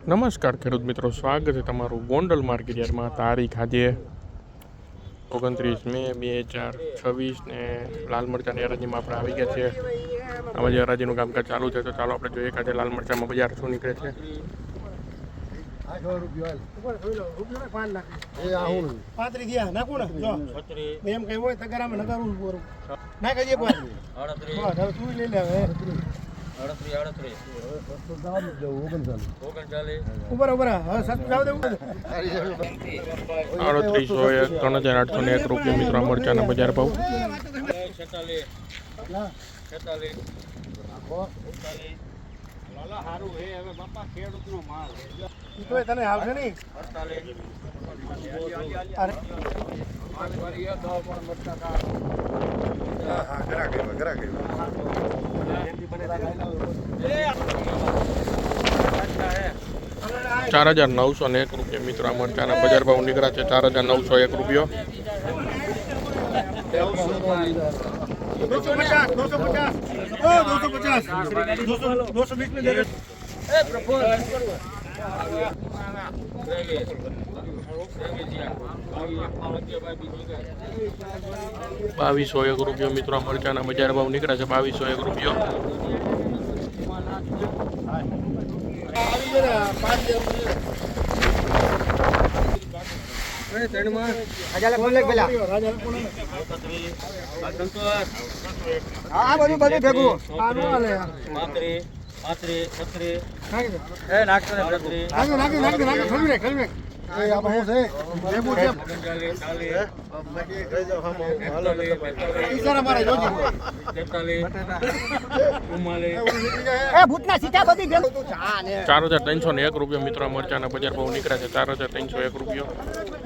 નમસ્કાર ખેડૂત મિત્રો, સ્વાગત છે તમારું ગોંડલ માર્કેટ યાર્ડમાં. તારીખ આજે 29 મે 2026 ને લાલ મરચાંની હરાજીમાં આપણે આવી ગયા છીએ. આમાં જે હરાજીનું કામકાજ ચાલુ છે, તો ચાલો આપણે જોઈએ કે આજે લાલ મરચાંમાં બજાર શું નીકળે છે. ₹3801 ₹3801 મિત્રો આ મરચાંના બજાર ભાવ. ₹4,901 મિત્રો આ મરચાંના બજાર ભાવ નીકળ્યા છે. ₹4,901. ₹2,201 મિત્રો આ મરચાંના બજાર ભાવ નીકળ્યા છે. ₹2,201. ₹4,301 મિત્રો આ મરચાંના બજાર ભાવ નીકળ્યા છે. ₹4,301.